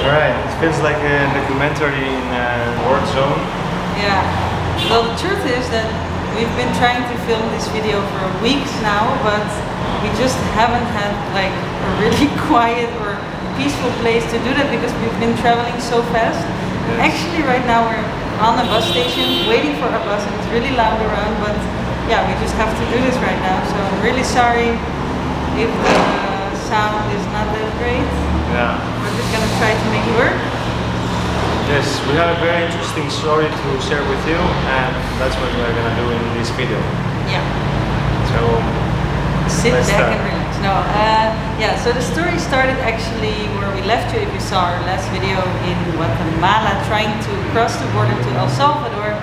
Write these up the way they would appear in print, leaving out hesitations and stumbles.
Alright, it feels like a documentary in a war zone. Yeah. Well, the truth is that we've been trying to film this video for weeks now, but we just haven't had like a really quiet or peaceful place to do that because we've been traveling so fast. Yes. Actually, right now we're on a bus station waiting for our bus, and it's really loud around, but yeah, we just have to do this right now. So I'm really sorry if the sound is not that great. Yeah. We're just gonna try to make it work. Yes, we have a very interesting story to share with you, and that's what we're gonna do in this video. Yeah. So sit back and relax. No, yeah. So the story started actually where we left you. If you saw our last video in Guatemala, trying to cross the border to El Salvador,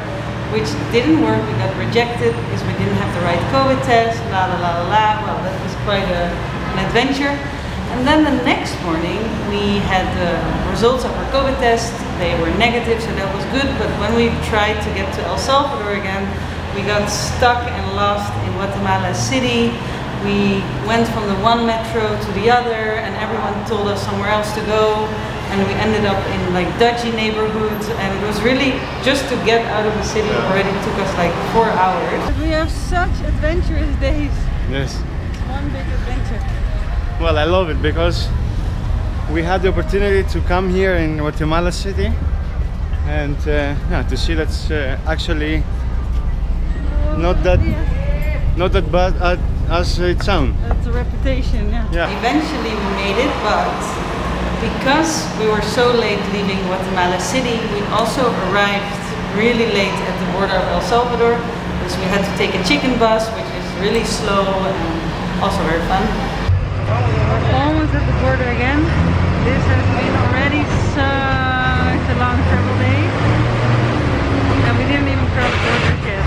which didn't work. We got rejected because we didn't have the right COVID test. La la la la la. Well, that was quite an adventure. And then the next morning we had the results of our COVID test. They were negative, so that was good. But when we tried to get to El Salvador again, we got stuck and lost in Guatemala City. We went from the one metro to the other, and everyone told us somewhere else to go. And we ended up in like dodgy neighborhoods, and it was really just to get out of the city already took us like 4 hours. But we have such adventurous days. yes. It's one big adventure. Well, I love it because we had the opportunity to come here in Guatemala City and yeah, to see that's actually not that bad as it sounds. That's a reputation, yeah. Yeah. Eventually we made it, but because we were so late leaving Guatemala City, we also arrived really late at the border of El Salvador, because we had to take a chicken bus, which is really slow and also very fun. We're almost at the border again. This has been already such a long travel day, and we didn't even cross borders yet.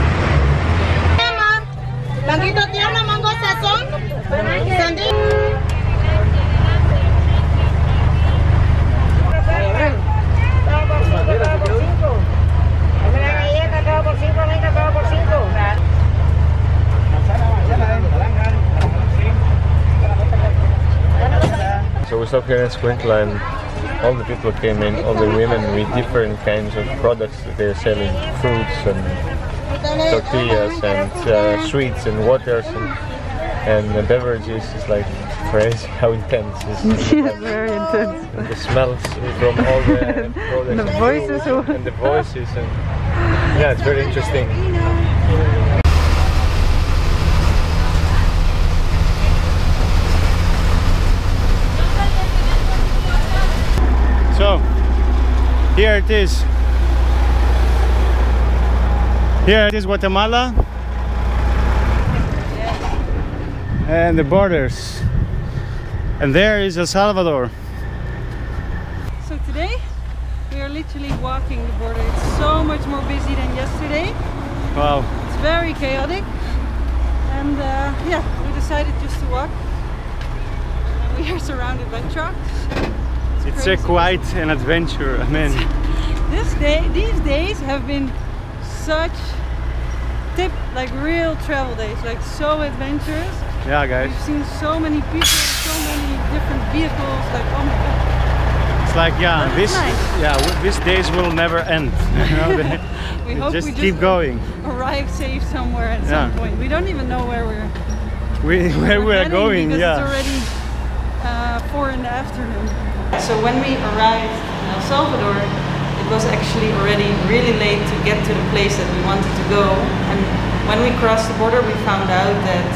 Blanquito tiene mango sazón. So we stopped here in Squinkla and all the people came in, all the women with different kinds of products that they're selling, fruits and tortillas and sweets and waters and beverages. It's like crazy how intense it is. Yes, very intense. And the smells from all the products And the voices. and the voices and yeah, it's very interesting. So here it is. Here it is, Guatemala. And the borders. And there is El Salvador. So today we are literally walking the border. It's so much more busy than yesterday. Wow. It's very chaotic. And yeah, we decided just to walk. And we are surrounded by trucks. It's quite an adventure, I mean. These days have been such like real travel days, like so adventurous. Yeah, guys. We've seen so many people, so many different vehicles, like oh my god. It's like these days will never end. You know, we hope just we keep going. Arrive safe somewhere at some point. We don't even know where we're going. Because yeah. it's already 4 in the afternoon. So when we arrived in El Salvador, it was actually already really late to get to the place that we wanted to go. And when we crossed the border, we found out that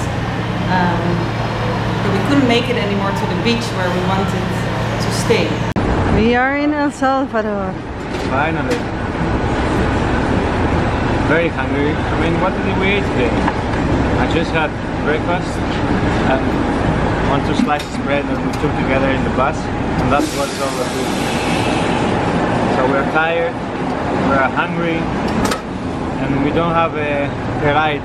we couldn't make it anymore to the beach where we wanted to stay. We are in El Salvador. Finally. Very hungry. I mean, what did we eat today? I just had breakfast and 1-2 slices of bread that we took together in the bus, and that's what's all that we eat. So we're tired, we're hungry, and we don't have a ride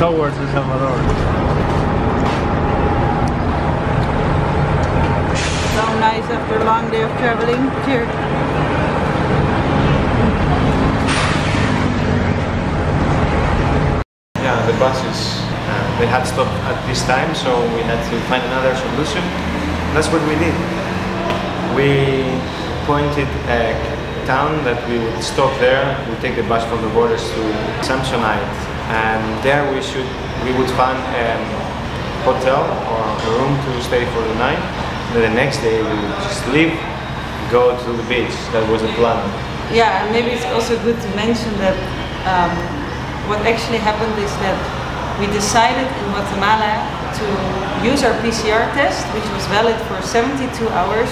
towards El Salvador. So nice after a long day of traveling. Cheers. Yeah, the buses, they had stopped at this time, so we had to find another solution. That's what we did. We appointed a town that we would stop there. We take the bus from the borders to Samsonite, and there we would find a hotel or a room to stay for the night. Then the next day we would just leave, go to the beach. That was the plan. Yeah, and maybe it's also good to mention that what actually happened is that we decided in Guatemala to use our PCR test, which was valid for 72 hours,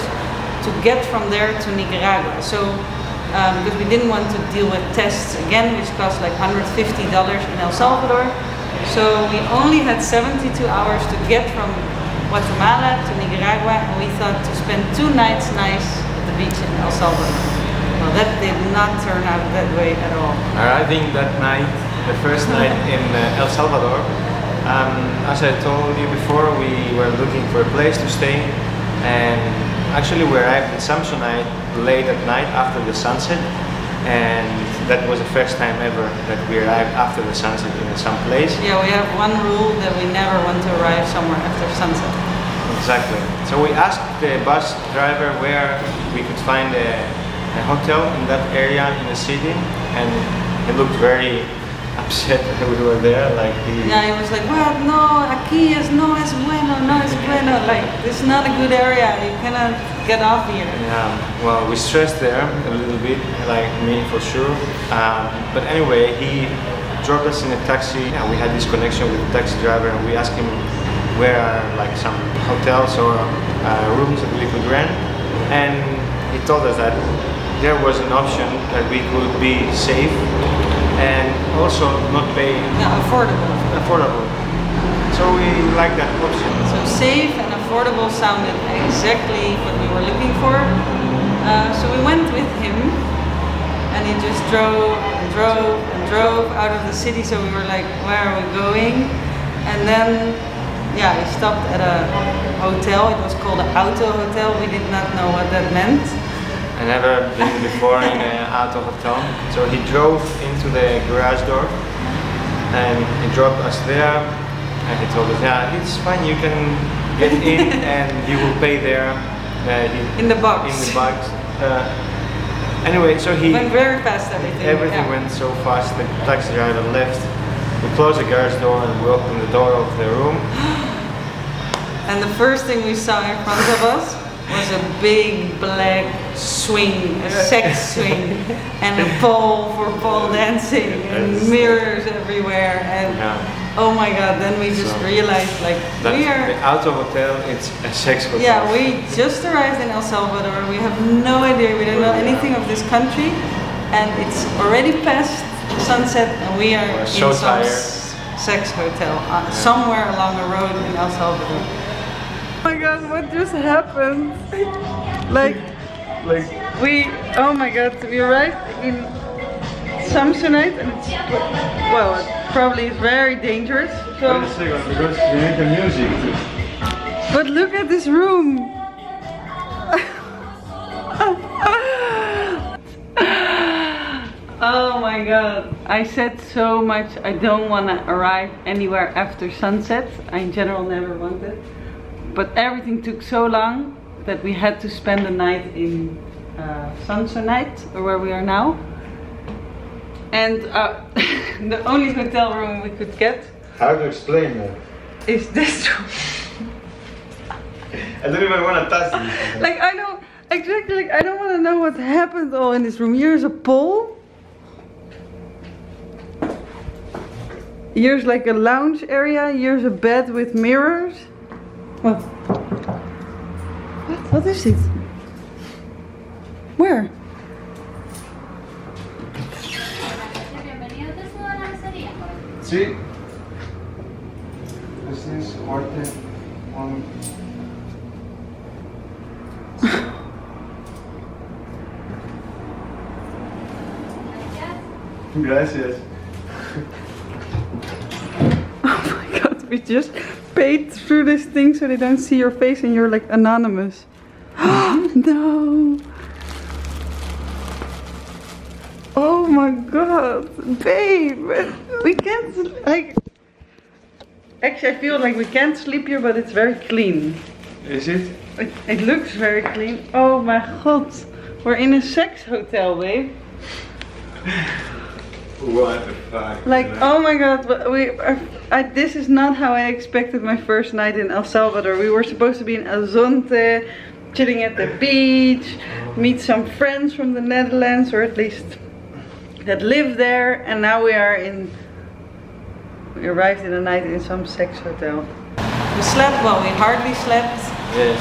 to get from there to Nicaragua. So, because we didn't want to deal with tests again, which cost like $150 in El Salvador. So we only had 72 hours to get from Guatemala to Nicaragua, and we thought to spend 2 nights nice at the beach in El Salvador. Well, that did not turn out that way at all. Arriving that night, the first night in El Salvador, as I told you before, we were looking for a place to stay, and actually we arrived in Samsonite late at night after the sunset, and that was the first time ever that we arrived after the sunset in some place. Yeah, we have one rule that we never want to arrive somewhere after sunset. Exactly. So we asked the bus driver where we could find a hotel in that area in the city, and he looked very upset that we were there. Like he was like, "Well, no, aquí no es bueno, no es bueno. Like, this is not a good area. You cannot get off here." Yeah. Well, we stressed there a little bit, like me for sure. But anyway, he dropped us in a taxi. Yeah, we had this connection with the taxi driver, and we asked him where are like some hotels or rooms that we could rent, and he told us that there was an option that we could be safe and also not pay. Yeah, affordable. Affordable. So we like that option. So safe and affordable sounded exactly what we were looking for. So we went with him, and he just drove and drove and drove out of the city. So we were like, where are we going? And then, yeah, he stopped at a hotel. It was called an auto hotel. We did not know what that meant. I never been before in an auto hotel. So he drove into the garage door and he dropped us there, and he told us, yeah, it's fine, you can get in and you will pay there. In the box. In the box. Anyway, so he went very fast, everything. Everything went so fast, the taxi driver left. We closed the garage door and we opened the door of the room. And the first thing we saw in front of us was a big black swing, a sex swing, and a pole for pole dancing, and mirrors everywhere, and oh my god, then we just realized like we are... The auto hotel, it's a sex hotel. Yeah, we just arrived in El Salvador, we have no idea, we don't know anything of this country, and it's already past sunset and we are in so some tired. sex hotel, somewhere along a road in El Salvador. Oh my god, what just happened? like we, oh my god, we arrived in Samsonite and it's, well, it probably is very dangerous. So, wait a second, because we need the music too. But look at this room! Oh my god, I said so much I don't want to arrive anywhere after sunset. I in general never wanted. But everything took so long that we had to spend the night in Samsonite, or where we are now. And the only hotel room we could get. How to explain that? Is this room. I don't even want to touch this. Like I don't, exactly, like I don't want to know what happened all in this room. Here's a pole. Here's like a lounge area. Here's a bed with mirrors. What? What is it? Where? Sí. Business, corte, on. Gracias. Oh my god, we just paid through this thing so they don't see your face and you're like anonymous. No. Oh my god, babe, we can't, like, actually I feel like we can't sleep here, but it's very clean. Is it? It looks very clean. Oh my god. We're in a sex hotel, babe. What the fuck? Like, oh my god, this is not how I expected my first night in El Salvador. We were supposed to be in El Zonte, chilling at the beach, meet some friends from the Netherlands, or at least that live there, and now we arrived in the night in some sex hotel. We slept, well, we hardly slept. Yes.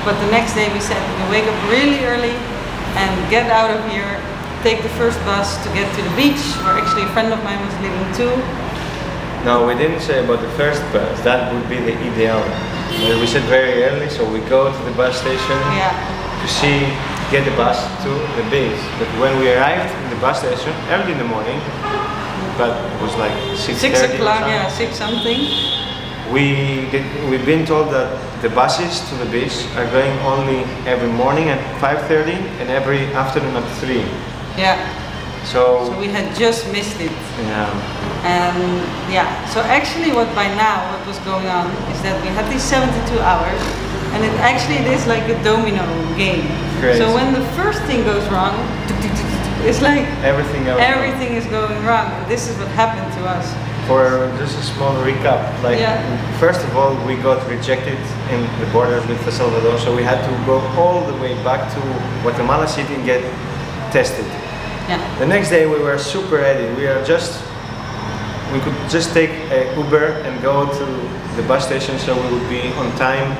But the next day we said we wake up really early and get out of here, take the first bus to get to the beach, where actually a friend of mine was living too. No, we didn't say about the first bus. That would be the ideal. We said very early, so we go to the bus station to get the bus to the beach. But when we arrived in the bus station early in the morning, but it was like 6:30 o'clock, yeah, 6 something. We've been told that the buses to the beach are going only every morning at 5:30 and every afternoon at 3. Yeah. So we had just missed it. Yeah. And yeah, so actually what was going on is that we had these 72 hours, and it is like a domino game. Crazy. So when the first thing goes wrong, it's like everything is going wrong, and this is what happened to us. For just a small recap, first of all, we got rejected in the borders with El Salvador, so we had to go all the way back to Guatemala City and get tested. Yeah. The next day we were super ready. We could just take an Uber and go to the bus station, so we would be on time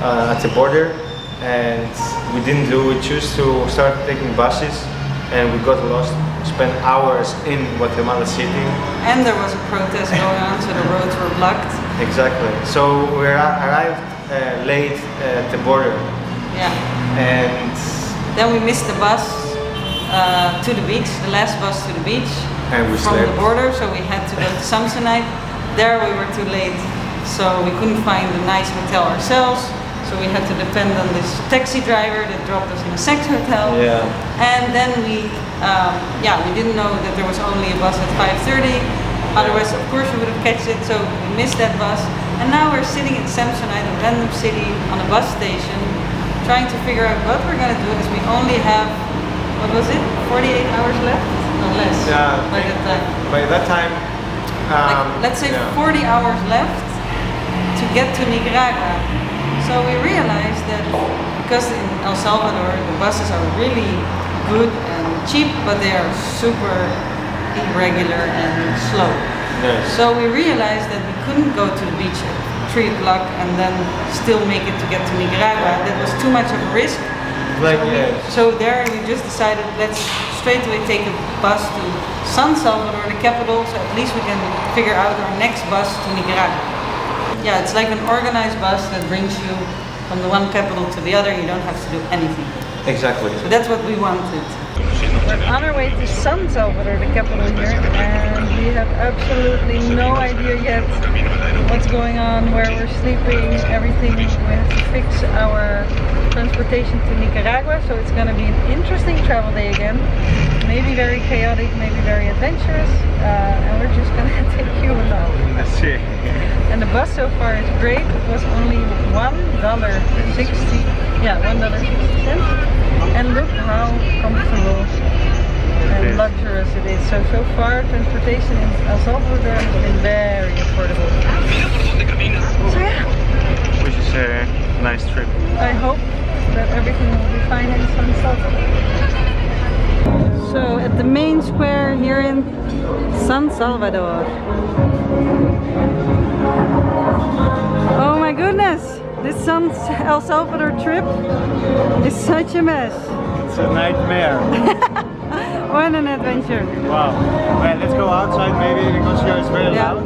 at the border, and we didn't do. We chose to start taking buses, and we got lost. Spent hours in Guatemala City. And there was a protest going on, so the roads were blocked. Exactly. So we arrived late at the border. Yeah. And then we missed the bus to the beach, the last bus to the beach. And we from slept. The border, so we had to go to Samsonite. There we were too late, so we couldn't find a nice hotel ourselves. So we had to depend on this taxi driver that dropped us in a sex hotel. Yeah. And then we didn't know that there was only a bus at 5:30. Otherwise, of course, we would have catched it. So we missed that bus. And now we're sitting in Samsonite, a random city, on a bus station, trying to figure out what we're gonna do. Because we only have, what was it, 48 hours left? No, less. Yeah. By that time. Let's say 40 hours left to get to Nicaragua. So we realized that because in El Salvador the buses are really good and cheap, but they are super irregular and slow. Yes. So we realized that we couldn't go to the beach at 3 o'clock and then still make it to get to Nicaragua. That was too much of a risk. So there we just decided, let's straight away take a bus to San Salvador, the capital, so at least we can figure out our next bus to Nicaragua. Yeah, it's like an organized bus that brings you from the one capital to the other. You don't have to do anything. Exactly. So that's what we wanted. We're on our way to San Salvador, the capital here, and we have absolutely no idea yet what's going on, where we're sleeping, everything. We have to fix our transportation to Nicaragua, so it's going to be an interesting travel day again. Maybe very chaotic, maybe very adventurous, and we're just going to take you along. Let's see. And the bus so far is great. It was only $1.60. Yeah, $1.60. And look how comfortable and luxurious it is. So far transportation in El Salvador has been very affordable. So yeah. Which is a nice trip. I hope that everything will be fine in San Salvador. So at the main square here in San Salvador. Oh my goodness! This El Salvador trip is such a mess. It's a nightmare. What an adventure. Wow. Well, let's go outside maybe because here it's very loud.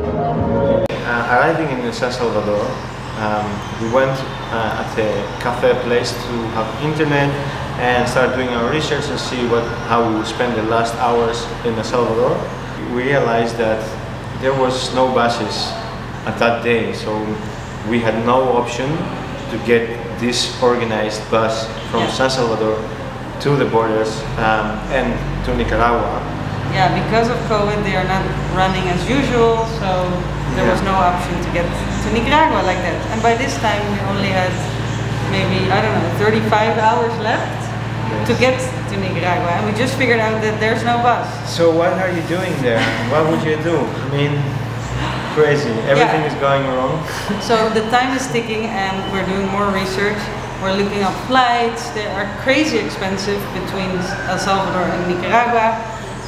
Arriving in San Salvador, we went at a cafe place to have internet and start doing our research and see how we would spend the last hours in El Salvador. We realized that there was no buses at that day, so we had no option to get this organized bus from San Salvador to the borders and to Nicaragua. yeah, because of COVID, they are not running as usual, so there was no option to get to Nicaragua like that. And by this time, we only had maybe, I don't know, 35 hours left to get to Nicaragua, and we just figured out that there's no bus. So what are you doing there? What would you do? I mean, crazy. Everything is going wrong. So the time is ticking, and we're doing more research. We're looking up flights. They are crazy expensive between El Salvador and Nicaragua.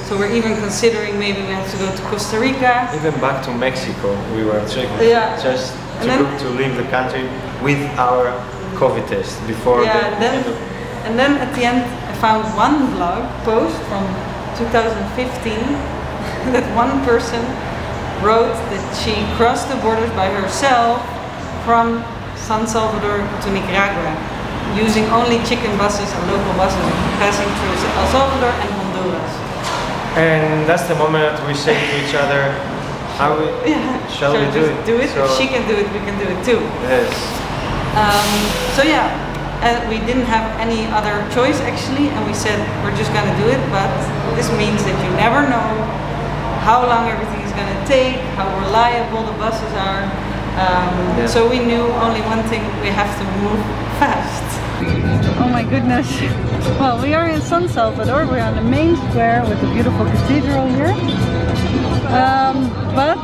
So we're even considering maybe we have to go to Costa Rica. Even back to Mexico, we were checking. Yeah. Just to leave the country with our COVID test before the end of. And then at the end, I found one blog post from 2015 that one person wrote that she crossed the borders by herself from San Salvador to Nicaragua, using only chicken buses and local buses passing through El Salvador and Honduras. And that's the moment that we say to each other, shall we do it? So, if she can do it, we can do it too. Yes. So yeah, we didn't have any other choice actually, and we said we're just gonna do it, but this means that you never know how long everything is gonna take, how reliable the buses are. So we knew only one thing, we have to move fast. Oh my goodness. Well, we are in San Salvador, we're on the main square with the beautiful cathedral here. But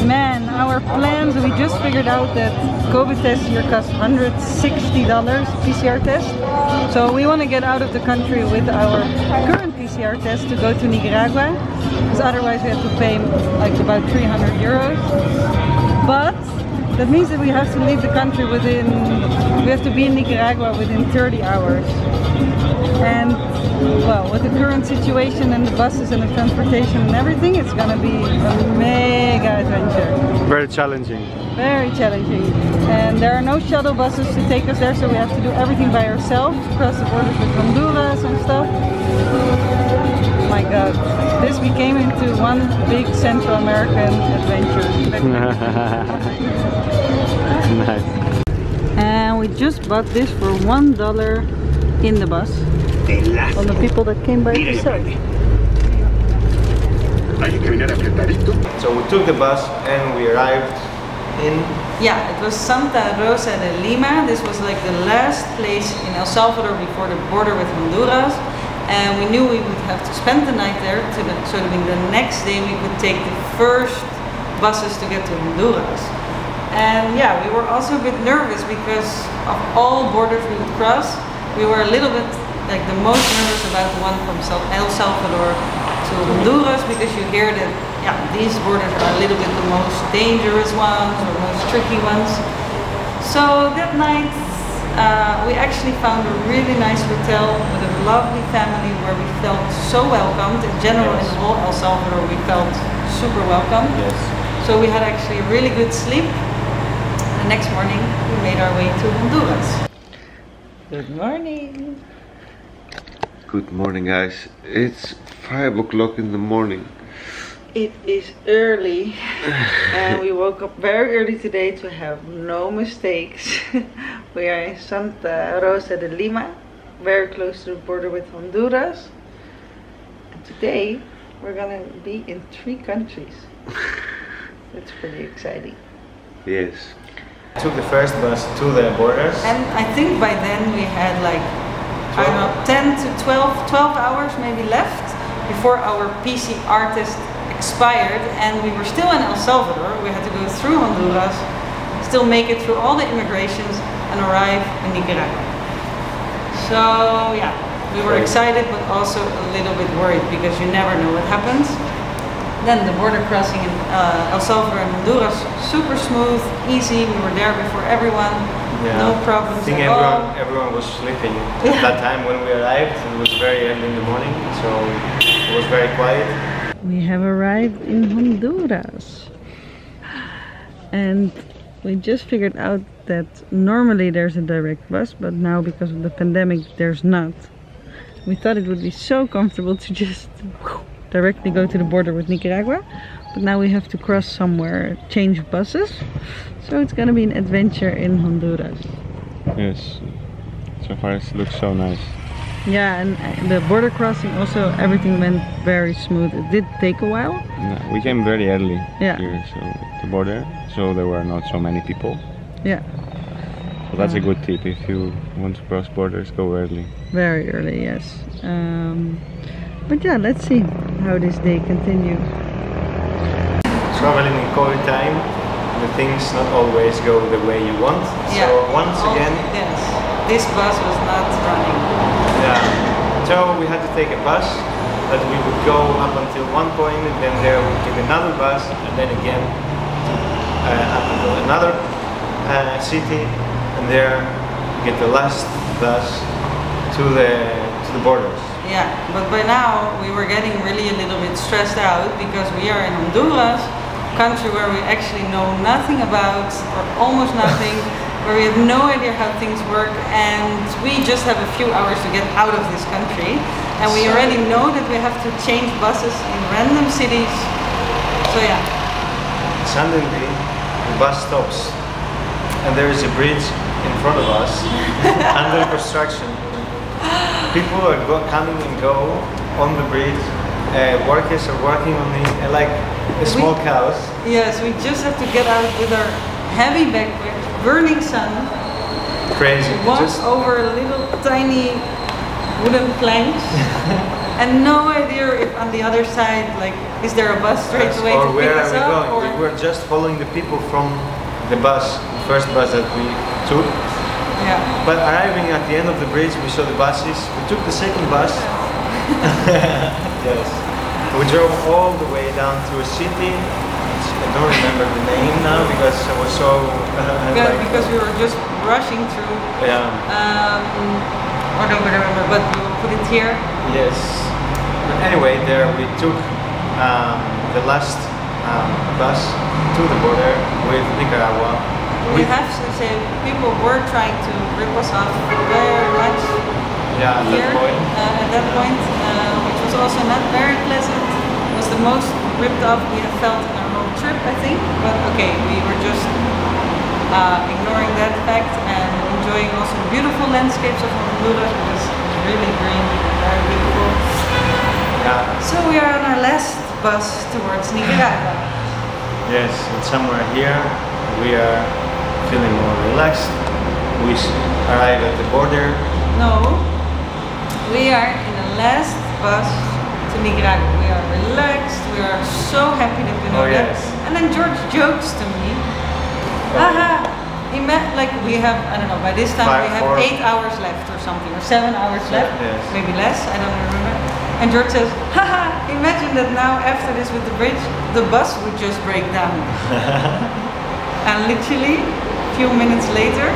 man, our plans, we just figured out that COVID tests here cost $160 PCR test. So we want to get out of the country with our current PCR test to go to Nicaragua, because otherwise we have to pay like about 300 euros. But that means that we have to leave the country within, we have to be in Nicaragua within 30 hours. And well, with the current situation and the buses and the transportation and everything, it's gonna be a mega adventure. Very challenging. Very challenging. And there are no shuttle buses to take us there, so we have to do everything by ourselves, cross the borders with Honduras and stuff. My god, this became into one big Central American adventure. Nice. And we just bought this for $1 in the bus on the people that came by themselves. So we took the bus and we arrived in... Yeah, it was Santa Rosa de Lima. This was like the last place in El Salvador before the border with Honduras. And we knew we would have to spend the night there, so that the next day we could take the first buses to get to Honduras. And yeah, we were also a bit nervous because of all borders we would cross. We were a little bit like the most nervous about the one from El Salvador to Honduras, because you hear that these borders are a little bit the most dangerous ones or most tricky ones. So that night we actually found a really nice hotel with a lovely family where we felt so welcomed. In general, in the whole El Salvador, we felt super welcome. Yes. So we had actually a really good sleep. The next morning we made our way to Honduras. Good morning. Good morning, guys. It's 5 o'clock in the morning. It is early and we woke up very early today to have no mistakes. We are in Santa Rosa de Lima, very close to the border with Honduras. And today we're gonna be in 3 countries. That's pretty exciting. Yes. I took the first bus to the borders. And I think by then we had like, I don't know, 10 to 12 hours maybe left before our PCR test expired, and we were still in El Salvador. We had to go through Honduras, still make it through all the immigrations and arrive in Nicaragua. So yeah, we were excited but also a little bit worried because you never know what happens. Then the border crossing in El Salvador and Honduras, super smooth, easy. We were there before everyone, no problems I think at all. everyone was sleeping at that time when we arrived. It was very early in the morning, so it was very quiet. We have arrived in Honduras. And we just figured out that normally there's a direct bus, but now because of the pandemic there's not. We thought it would be so comfortable to just directly go to the border with Nicaragua, but now we have to cross somewhere, change buses. So it's gonna be an adventure in Honduras. Yes, so far it looks so nice. Yeah, and the border crossing also, everything went very smooth. It did take a while. Yeah, we came very early Yeah. here, so the border, so there were not so many people. Yeah. So that's a good tip if you want to cross borders, go early. Very early, yes. But yeah, let's see how this day continues. Traveling in COVID time, the things not always go the way you want. Yeah. So once again, Yes, this bus was not running. yeah. So we had to take a bus that we would go up until one point, and then there we took another bus, and then again up until another city, and there get the last bus to the borders. Yeah, but by now we were getting really a little bit stressed out because we are in Honduras, a country where we actually know nothing about, or almost nothing, where we have no idea how things work, and we just have a few hours to get out of this country, and we already know that we have to change buses in random cities. So yeah. Suddenly the bus stops, and there is a bridge in front of us under construction. People are coming and go on the bridge. Workers are working on it, like a small cows. Yes, we just have to get out with our heavy backpack, burning sun, Crazy. walk Just over little tiny wooden planks, and no idea if on the other side, like, is there a bus straight away or to where pick are us we up? going? Or We were just following the people from the bus, the first bus that we took. yeah. But arriving at the end of the bridge, we saw the buses. We took the second bus. Yes. We drove all the way down to a city. I don't remember the name now because I was so. Because we were just rushing through. Yeah. I don't remember, but we will put it here. Yes. But anyway, there we took the last bus to the border with Nicaragua. We have to say, people were trying to rip us off very much. Yeah, at Here, that point. at that point, which was also not very pleasant. It was the most ripped off we have felt in our whole trip, I think. But okay, we were just ignoring that fact and enjoying also the beautiful landscapes of Honduras, because it's really green, very beautiful. Yeah. So we are on our last bus towards Nicaragua. Yes, and somewhere here we are feeling more relaxed. We arrive at the border. No, we are in the last bus to Nicaragua. We are relaxed, we are so happy that we know Oh, that. yes. And then George jokes to me, haha, he meant like we have, I don't know, by this time we have 8 hours left or something, or 7 hours left, yes. maybe less, I don't remember. And George says, haha, imagine that now after this with the bridge, the bus would just break down. And literally, a few minutes later,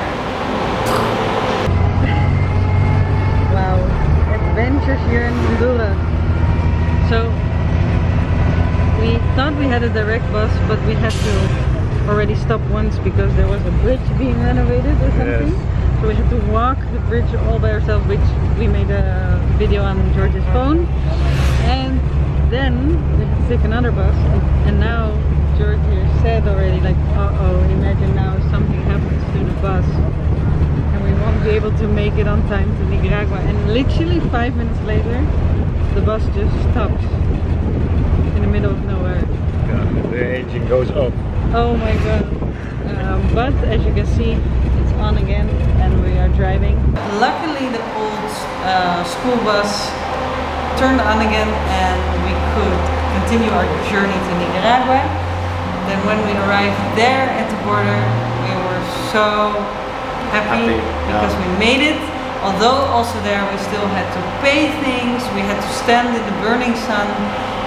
wow, adventures here in Honduras. So, we thought we had a direct bus, but we had to already stop once because there was a bridge being renovated or something. Yes. So we had to walk the bridge all by ourselves, which we made a video on George's phone. And then we had to take another bus, and now George here said already, like, uh-oh, imagine now if something happens to the bus and we won't be able to make it on time to Nicaragua. And literally 5 minutes later, the bus just stops in the middle of nowhere. Yeah, the engine goes up. Oh my god. But as you can see, it's on again and we are driving. Luckily the old school bus turned on again and we could continue our journey to Nicaragua. Then when we arrived there at the border, we were so happy because we made it. Although also there we still had to pay things, we had to stand in the burning sun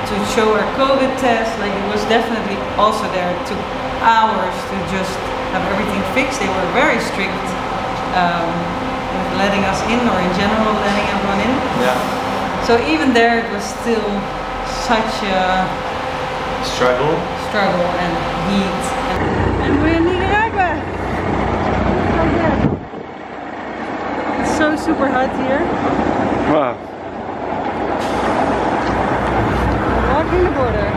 to show our COVID test. Like, it was definitely also there. It took hours to just have everything fixed. They were very strict with letting us in, or in general letting everyone in. Yeah. So even there it was still such a Struggle and heat. And we're in Nicaragua! It's so super hot here. Wow. Walking the border.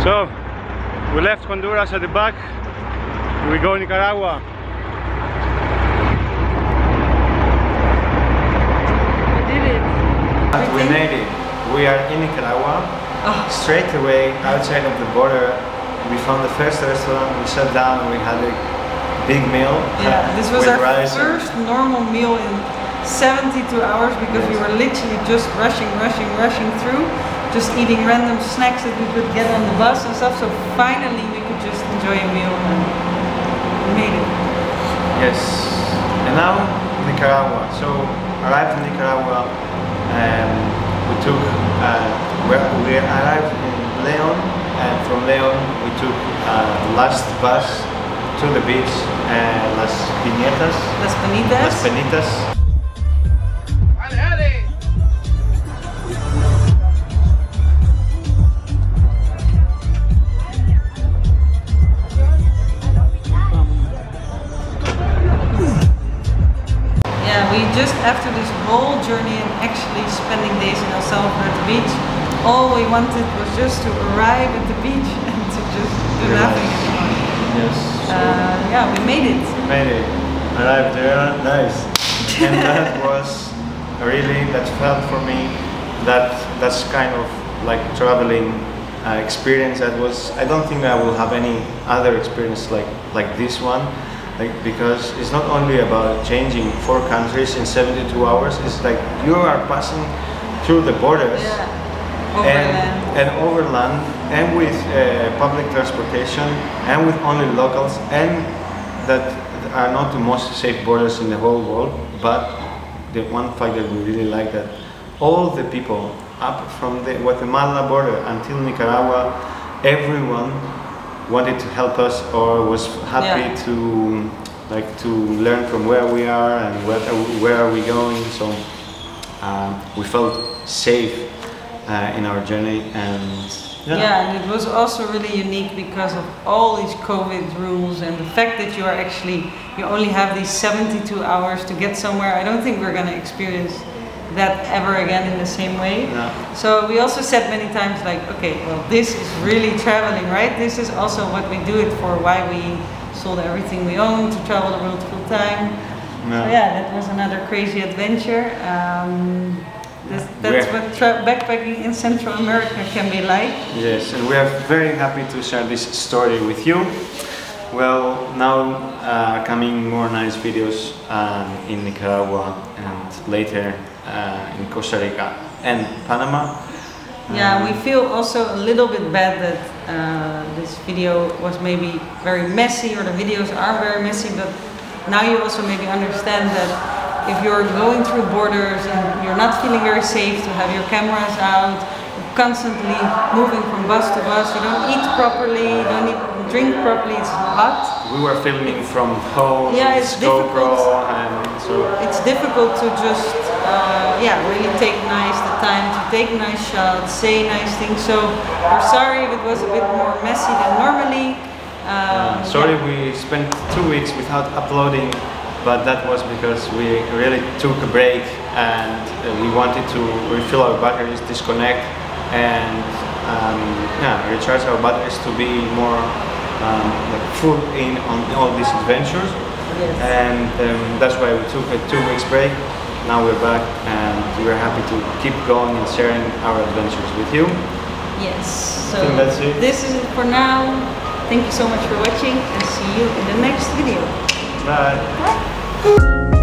So, we left Honduras at the back. We go Nicaragua. We made it. We are in Nicaragua. Oh. Straight away, outside of the border, we found the first restaurant. We sat down and we had a big meal. Yeah, this was with our rice first normal meal in 72 hours because we were literally just rushing through, just eating random snacks that we could get on the bus and stuff. So finally we could just enjoy a meal and we made it. Yes. And now Nicaragua. So arrived in Nicaragua and we took we arrived in Leon, and from Leon we took last bus to the beach, Las Piñetas. Las Penitas. Las Penitas. Yeah, we just after this whole journey and actually spending days in El Salvador at the beach, all we wanted was just to arrive at the beach and to just do nothing anymore. Yes. Yeah, we made it. Made it. Arrived there. Nice. And that was really, that felt for me that's kind of like traveling experience. That was, I don't think I will have any other experience like this one. Because it's not only about changing 4 countries in 72 hours, it's like you are passing through the borders, and overland, and with public transportation, and with only locals, and that are not the most safe borders in the whole world. But the one fact that we really like, that all the people up from the Guatemala border until Nicaragua, everyone wanted to help us or was happy to learn from where we are and where are we going. So we felt safe in our journey, and and it was also really unique because of all these COVID rules and the fact that you only have these 72 hours to get somewhere. I don't think we're going to experience that ever again in the same way. No. So we also said many times, like, okay, well, this is really traveling, right? This is also what we do it for, why we sold everything we own to travel the world full time. No. So yeah, that was another crazy adventure. That's what backpacking in Central America can be like. Yes, and we are very happy to share this story with you. Well, now coming more nice videos in Nicaragua and later in Costa Rica and Panama. Yeah, we feel also a little bit bad that this video was maybe very messy, or the videos are very messy, but now you also maybe understand that if you're going through borders and you're not feeling very safe to have your cameras out, you're constantly moving from bus to bus, you don't eat properly, you don't drink properly, it's hot. We were filming from home, yeah, it's GoPro, and so it's difficult to just really take the time to take nice shots, say nice things. So we're sorry if it was a bit more messy than normally. Sorry, we spent 2 weeks without uploading, but that was because we really took a break and we wanted to refill our batteries, disconnect, and recharge our batteries to be more full in on all these adventures. Yes. And that's why we took a 2 weeks break. Now we're back and we're happy to keep going and sharing our adventures with you. Yes, so I think that's it. This is it for now. Thank you so much for watching and see you in the next video. Bye. Bye.